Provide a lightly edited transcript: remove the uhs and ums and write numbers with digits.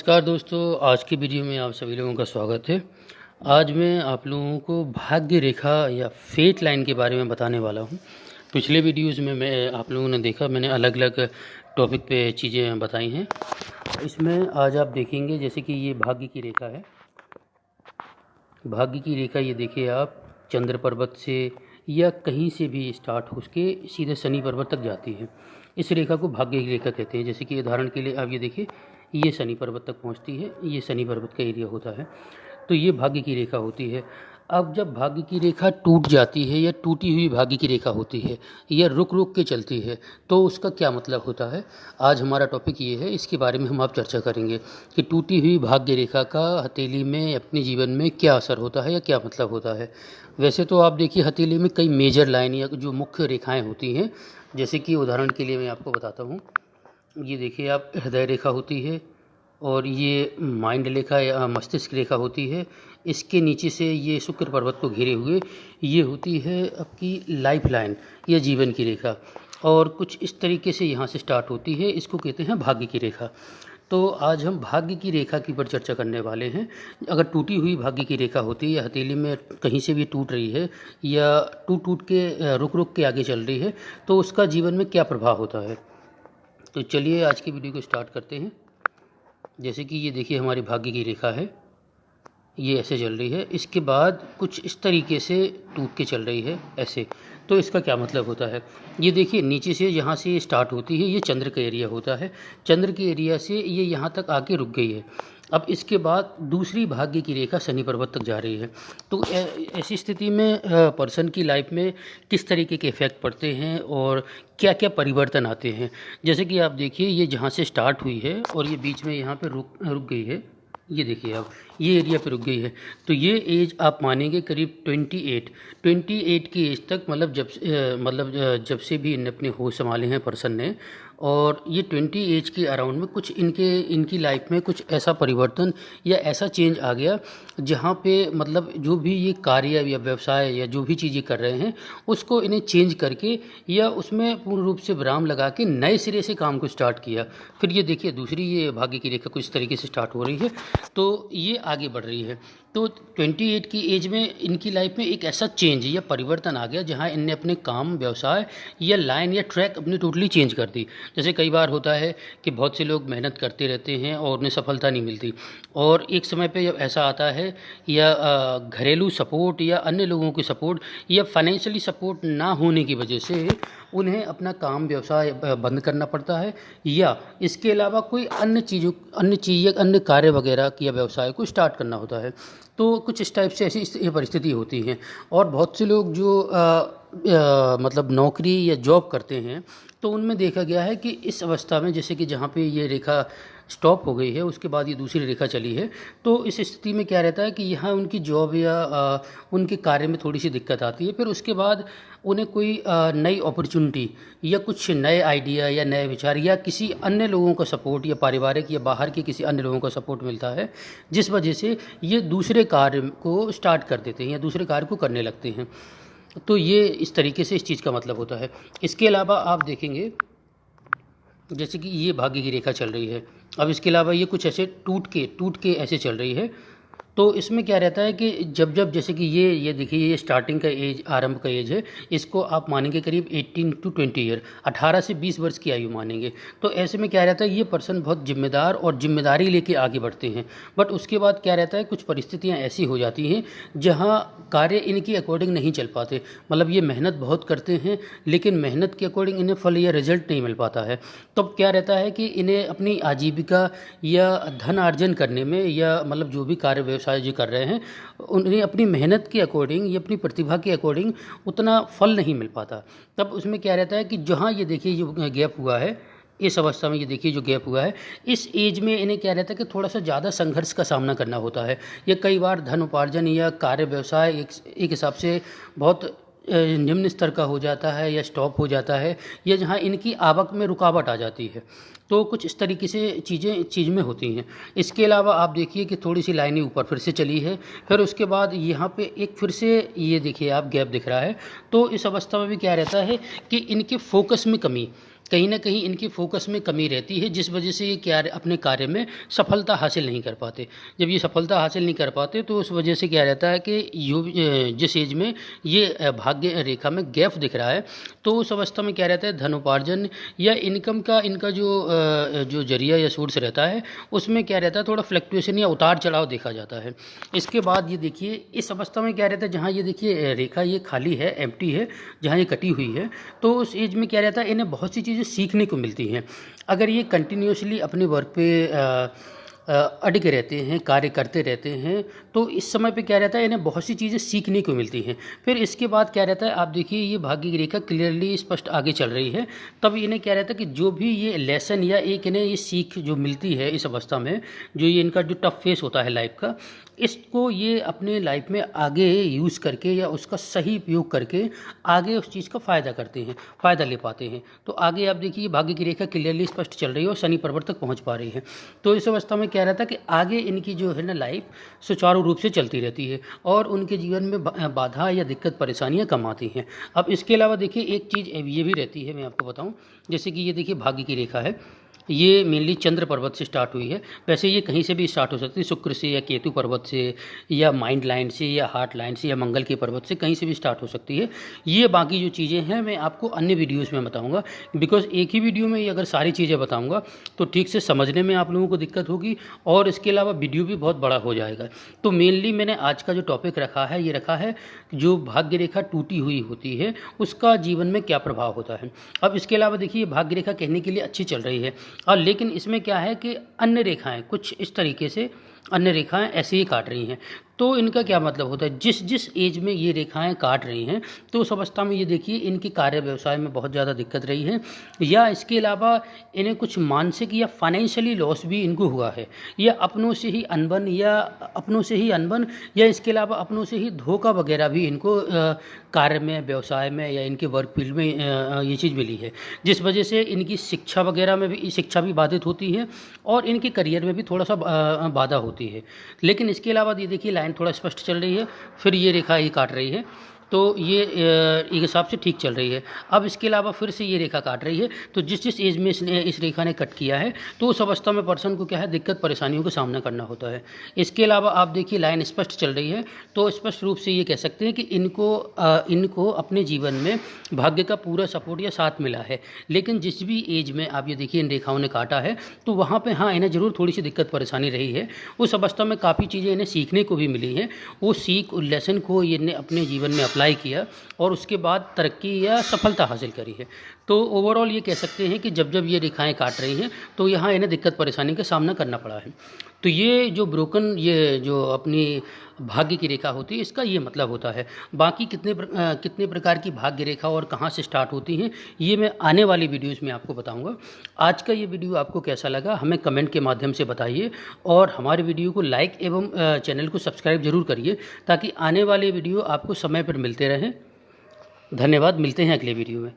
नमस्कार दोस्तों, आज की वीडियो में आप सभी लोगों का स्वागत है। आज मैं आप लोगों को भाग्य रेखा या फेट लाइन के बारे में बताने वाला हूं। पिछले वीडियोज़ में मैं आप लोगों ने देखा, मैंने अलग अलग टॉपिक पे चीज़ें बताई हैं। इसमें आज आप देखेंगे जैसे कि ये भाग्य की रेखा है। भाग्य की रेखा ये देखिए आप, चंद्र पर्वत से या कहीं से भी स्टार्ट हो के सीधे शनि पर्वत तक जाती है। इस रेखा को भाग्य की रेखा कहते हैं। जैसे कि उदाहरण के लिए आप ये देखिए, ये शनि पर्वत तक पहुंचती है, ये शनि पर्वत का एरिया होता है, तो ये भाग्य की रेखा होती है। अब जब भाग्य की रेखा टूट जाती है या टूटी हुई भाग्य की रेखा होती है या रुक रुक के चलती है, तो उसका क्या मतलब होता है। आज हमारा टॉपिक ये है, इसके बारे में हम आप चर्चा करेंगे कि टूटी हुई भाग्य रेखा का हथेली में अपने जीवन में क्या असर होता है या क्या मतलब होता है। वैसे तो आप देखिए, हथेली में कई मेजर लाइन या जो मुख्य रेखाएं होती हैं। जैसे कि उदाहरण के लिए मैं आपको बताता हूँ, ये देखिए आप, हृदय रेखा होती है और ये माइंड रेखा या मस्तिष्क रेखा होती है। इसके नीचे से ये शुक्र पर्वत को घेरे हुए ये होती है आपकी लाइफ लाइन या जीवन की रेखा, और कुछ इस तरीके से यहाँ से स्टार्ट होती है। इसको कहते हैं भाग्य की रेखा। तो आज हम भाग्य की रेखा की पर चर्चा करने वाले हैं। अगर टूटी हुई भाग्य की रेखा होती है या हथेली में कहीं से भी टूट रही है या टूट टूट के रुक रुक के आगे चल रही है, तो उसका जीवन में क्या प्रभाव होता है। तो चलिए आज की वीडियो को स्टार्ट करते हैं। जैसे कि ये देखिए, हमारी भाग्य की रेखा है, ये ऐसे चल रही है। इसके बाद कुछ इस तरीके से टूट के चल रही है ऐसे। तो इसका क्या मतलब होता है, ये देखिए, नीचे से यहाँ से ये स्टार्ट होती है, ये चंद्र का एरिया होता है। चंद्र के एरिया से ये यहाँ तक आके रुक गई है। अब इसके बाद दूसरी भाग्य की रेखा शनि पर्वत तक जा रही है। तो ऐसी स्थिति में पर्सन की लाइफ में किस तरीके के इफ़ेक्ट पड़ते हैं और क्या क्या परिवर्तन आते हैं। जैसे कि आप देखिए, ये जहाँ से स्टार्ट हुई है और ये बीच में यहाँ पे रुक गई है। ये देखिए आप, ये एरिया पे रुक गई है। तो ये एज आप मानेंगे करीब 28 की एज तक, मतलब जब से भी इन्हें अपने होश संभाले हैं पर्सन ने, और ये 20 एज के अराउंड में कुछ इनकी लाइफ में कुछ ऐसा परिवर्तन या ऐसा चेंज आ गया, जहाँ पे मतलब जो भी ये कार्य या व्यवसाय या जो भी चीज़ें कर रहे हैं उसको इन्हें चेंज करके या उसमें पूर्ण रूप से विराम लगा के नए सिरे से काम को स्टार्ट किया। फिर ये देखिए, दूसरी ये भाग्य की रेखा कुछ तरीके से स्टार्ट हो रही है, तो ये आगे बढ़ रही है। तो 28 की एज में इनकी लाइफ में एक ऐसा चेंज या परिवर्तन आ गया, जहाँ इनने अपने काम, व्यवसाय या लाइन या ट्रैक अपनी टोटली चेंज कर दी। जैसे कई बार होता है कि बहुत से लोग मेहनत करते रहते हैं और उन्हें सफलता नहीं मिलती, और एक समय पे जब ऐसा आता है या घरेलू सपोर्ट या अन्य लोगों की सपोर्ट या फाइनेंशियली सपोर्ट ना होने की वजह से उन्हें अपना काम, व्यवसाय बंद करना पड़ता है, या इसके अलावा कोई अन्य चीज़ या अन्य कार्य वगैरह या व्यवसाय को स्टार्ट करना होता है। तो कुछ इस टाइप से ऐसी परिस्थिति होती है। और बहुत से लोग जो मतलब नौकरी या जॉब करते हैं, तो उनमें देखा गया है कि इस अवस्था में, जैसे कि जहाँ पे ये रेखा स्टॉप हो गई है, उसके बाद ये दूसरी रेखा चली है, तो इस स्थिति में क्या रहता है कि यहाँ उनकी जॉब या उनके कार्य में थोड़ी सी दिक्कत आती है। फिर उसके बाद उन्हें कोई नई अपॉर्चुनिटी या कुछ नए आइडिया या नए विचार या किसी अन्य लोगों का सपोर्ट या पारिवारिक या बाहर के किसी अन्य लोगों का सपोर्ट मिलता है, जिस वजह से ये दूसरे कार्य को स्टार्ट कर देते हैं या दूसरे कार्य को करने लगते हैं। तो ये इस तरीके से इस चीज़ का मतलब होता है। इसके अलावा आप देखेंगे, जैसे कि ये भाग्य की रेखा चल रही है, अब इसके अलावा ये कुछ ऐसे टूट के ऐसे चल रही है। तो इसमें क्या रहता है कि जब जैसे कि ये देखिए, ये स्टार्टिंग का एज, आरंभ का एज है, इसको आप मानेंगे करीब 18 to 20 ईयर, 18 से 20 वर्ष की आयु मानेंगे। तो ऐसे में क्या रहता है, ये पर्सन बहुत जिम्मेदार और जिम्मेदारी लेके आगे बढ़ते हैं। बट उसके बाद क्या रहता है, कुछ परिस्थितियाँ ऐसी हो जाती हैं जहाँ कार्य इनकी अकॉर्डिंग नहीं चल पाते। मतलब ये मेहनत बहुत करते हैं, लेकिन मेहनत के अकॉर्डिंग इन्हें फल या रिजल्ट नहीं मिल पाता है। तब क्या रहता है कि इन्हें अपनी आजीविका या धन अर्जन करने में, या मतलब जो भी कार्य व्यवसाय जो कर रहे हैं, उन्हें अपनी मेहनत के अकॉर्डिंग या अपनी प्रतिभा के अकॉर्डिंग उतना फल नहीं मिल पाता। तब उसमें क्या रहता है कि जहाँ ये देखिए जो गैप हुआ है, इस अवस्था में ये देखिए जो गैप हुआ है, इस एज में इन्हें क्या रहता है कि थोड़ा सा ज़्यादा संघर्ष का सामना करना होता है। या कई बार धन उपार्जन या कार्य व्यवसाय एक हिसाब से बहुत निम्न स्तर का हो जाता है या स्टॉप हो जाता है, या जहाँ इनकी आवक में रुकावट आ जाती है। तो कुछ इस तरीके से चीज़ में होती हैं। इसके अलावा आप देखिए कि थोड़ी सी लाइनें ऊपर फिर से चली है, फिर उसके बाद यहाँ पे एक फिर से ये देखिए आप गैप दिख रहा है। तो इस अवस्था में भी क्या रहता है कि इनके फोकस में कमी, कहीं ना कहीं इनकी फोकस में कमी रहती है, जिस वजह से ये क्या अपने कार्य में सफलता हासिल नहीं कर पाते। जब ये सफलता हासिल नहीं कर पाते तो उस वजह से क्या रहता है कि जिस एज में ये भाग्य रेखा में गैप दिख रहा है, तो उस अवस्था में क्या रहता है, धनोपार्जन या इनकम का इनका जो जरिया या सोर्स रहता है उसमें क्या रहता है, थोड़ा फ्लक्चुएशन या उतार चढ़ाव देखा जाता है। इसके बाद ये देखिए इस अवस्था में क्या रहता है, जहाँ ये देखिए रेखा ये खाली है, एम्प्टी है, जहाँ ये कटी हुई है, तो उस एज में क्या रहता है, इन्हें बहुत सी चीज़ें सीखने को मिलती हैं। अगर ये कंटिन्यूसली अपने वर्क पे अटके रहते हैं, कार्य करते रहते हैं, तो इस समय पे क्या रहता है, इन्हें बहुत सी चीज़ें सीखने को मिलती हैं। फिर इसके बाद क्या रहता है, आप देखिए ये भाग्य की रेखा क्लियरली स्पष्ट आगे चल रही है, तब इन्हें क्या रहता है कि जो भी ये लेसन या एक इन्हें ये सीख जो मिलती है इस अवस्था में, जो ये इनका जो टफ फेस होता है लाइफ का, इसको ये अपने लाइफ में आगे यूज़ करके या उसका सही उपयोग करके आगे उस चीज़ का फ़ायदा करते हैं, फ़ायदा ले पाते हैं। तो आगे आप देखिए भाग्य की रेखा क्लियरली स्पष्ट चल रही है और शनि पर्वत तक पहुंच पा रही है। तो इस अवस्था में क्या रहता है कि आगे इनकी जो है ना लाइफ सुचारू रूप से चलती रहती है और उनके जीवन में बाधा या दिक्कत परेशानियां कम आती हैं। अब इसके अलावा देखिए एक चीज़ ये भी रहती है, मैं आपको बताऊं, जैसे कि ये देखिए भाग्य की रेखा है, ये मेनली चंद्र पर्वत से स्टार्ट हुई है। वैसे ये कहीं से भी स्टार्ट हो सकती है, शुक्र से या केतु पर्वत से या माइंड लाइन से या हार्ट लाइन से या मंगल के पर्वत से, कहीं से भी स्टार्ट हो सकती है। ये बाकी जो चीज़ें हैं मैं आपको अन्य वीडियोस में बताऊंगा, बिकॉज एक ही वीडियो में ये अगर सारी चीज़ें बताऊंगा तो ठीक से समझने में आप लोगों को दिक्कत होगी और इसके अलावा वीडियो भी बहुत बड़ा हो जाएगा। तो मेनली मैंने आज का जो टॉपिक रखा है, ये रखा है जो भाग्य रेखा टूटी हुई होती है उसका जीवन में क्या प्रभाव होता है। अब इसके अलावा देखिए भाग्य रेखा कहने के लिए अच्छी चल रही है, और लेकिन इसमें क्या है कि अन्य रेखाएं कुछ इस तरीके से अन्य रेखाएं ऐसे ही काट रही हैं। तो इनका क्या मतलब होता है, जिस जिस एज में ये रेखाएं काट रही हैं तो उस अवस्था में ये देखिए इनकी कार्य व्यवसाय में बहुत ज़्यादा दिक्कत रही है, या इसके अलावा इन्हें कुछ मानसिक या फाइनेंशियली लॉस भी इनको हुआ है, या अपनों से ही अनबन या इसके अलावा अपनों से ही धोखा वगैरह भी इनको कार्य में, व्यवसाय में या इनके वर्क फील्ड में ये चीज़ मिली है, जिस वजह से इनकी शिक्षा वगैरह में भी बाधित होती है और इनके करियर में भी थोड़ा सा बाधा होती है। लेकिन इसके अलावा ये देखिए लाइन थोड़ा स्पष्ट चल रही है, फिर ये रेखा ही काट रही है, तो ये एक हिसाब से ठीक चल रही है। अब इसके अलावा फिर से ये रेखा काट रही है, तो जिस जिस एज में इस रेखा ने कट किया है तो उस अवस्था में पर्सन को क्या है, दिक्कत परेशानियों का सामना करना होता है। इसके अलावा आप देखिए लाइन स्पष्ट चल रही है, तो स्पष्ट रूप से ये कह सकते हैं कि इनको अपने जीवन में भाग्य का पूरा सपोर्ट या साथ मिला है। लेकिन जिस भी एज में आप ये देखिए इन रेखाओं ने काटा है तो वहाँ पर हाँ इन्हें ज़रूर थोड़ी सी दिक्कत परेशानी रही है। उस अवस्था में काफ़ी चीज़ें इन्हें सीखने को भी मिली हैं, वो सीख लेसन को इन्हें अपने जीवन में अप्लाई किया और उसके बाद तरक्की या सफलता हासिल करी है। तो ओवरऑल ये कह सकते हैं कि जब जब ये रेखाएं काट रही हैं तो यहाँ इन्हें दिक्कत परेशानी का सामना करना पड़ा है। तो ये जो ब्रोकन, ये जो अपनी भाग्य की रेखा होती है, इसका ये मतलब होता है। बाकी कितने प्रकार की भाग्य रेखा और कहाँ से स्टार्ट होती हैं ये मैं आने वाली वीडियोस में आपको बताऊंगा। आज का ये वीडियो आपको कैसा लगा हमें कमेंट के माध्यम से बताइए, और हमारे वीडियो को लाइक एवं चैनल को सब्सक्राइब जरूर करिए ताकि आने वाले वीडियो आपको समय पर मिलते रहें। धन्यवाद, मिलते हैं अगले वीडियो में।